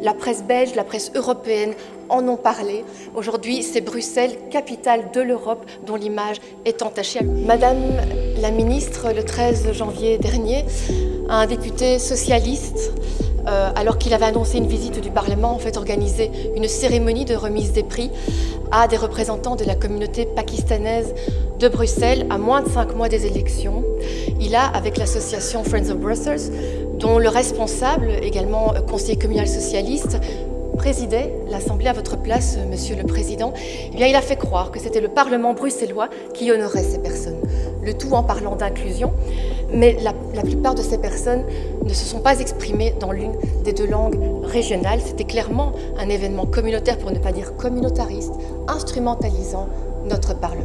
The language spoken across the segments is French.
La presse belge, la presse européenne en ont parlé. Aujourd'hui, c'est Bruxelles, capitale de l'Europe, dont l'image est entachée. Madame la ministre, le 13 janvier dernier, un député socialiste, alors qu'il avait annoncé une visite du Parlement, organisé une cérémonie de remise des prix à des représentants de la communauté pakistanaise de Bruxelles, à moins de 5 mois des élections. Il a, avec l'association Friends of Brussels, dont le responsable, également conseiller communal socialiste, présidait l'Assemblée à votre place, Monsieur le Président, il a fait croire que c'était le Parlement bruxellois qui honorait ces personnes. Le tout en parlant d'inclusion, mais la plupart de ces personnes ne se sont pas exprimées dans l'une des deux langues régionales. C'était clairement un événement communautaire, pour ne pas dire communautariste, instrumentalisant notre Parlement.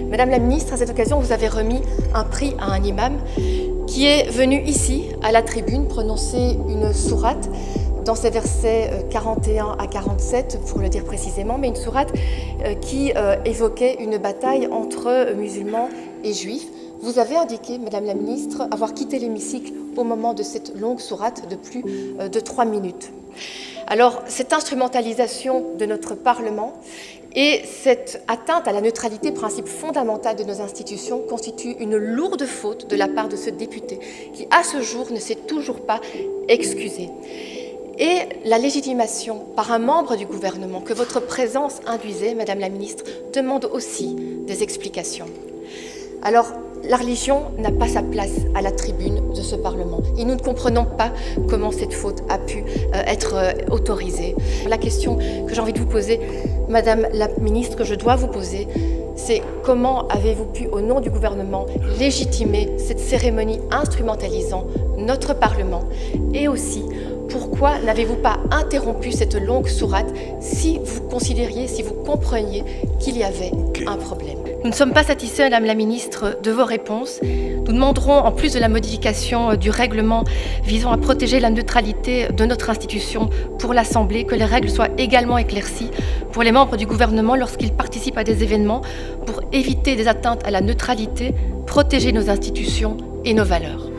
Madame la ministre, à cette occasion, vous avez remis un prix à un imam qui est venu ici, à la tribune, prononcer une sourate dans ces versets 41 à 47, pour le dire précisément, mais une sourate qui évoquait une bataille entre musulmans et juifs. Vous avez indiqué, Madame la ministre, avoir quitté l'hémicycle au moment de cette longue sourate de plus de 3 minutes. Alors, cette instrumentalisation de notre Parlement et cette atteinte à la neutralité, principe fondamental de nos institutions, constitue une lourde faute de la part de ce député qui, à ce jour, ne s'est toujours pas excusé. Et la légitimation par un membre du gouvernement que votre présence induisait, Madame la ministre, demande aussi des explications. Alors, la religion n'a pas sa place à la tribune de ce Parlement et nous ne comprenons pas comment cette faute a pu être autorisée. La question que j'ai envie de vous poser, Madame la ministre, que je dois vous poser, c'est comment avez-vous pu, au nom du gouvernement, légitimer cette cérémonie instrumentalisant notre Parlement et aussi pourquoi n'avez-vous pas interrompu cette longue sourate si vous considériez, si vous compreniez qu'il y avait un problème? Nous ne sommes pas satisfaits, Madame la ministre, de vos réponses. Nous demanderons, en plus de la modification du règlement visant à protéger la neutralité de notre institution pour l'Assemblée, que les règles soient également éclaircies pour les membres du gouvernement lorsqu'ils participent à des événements pour éviter des atteintes à la neutralité, protéger nos institutions et nos valeurs.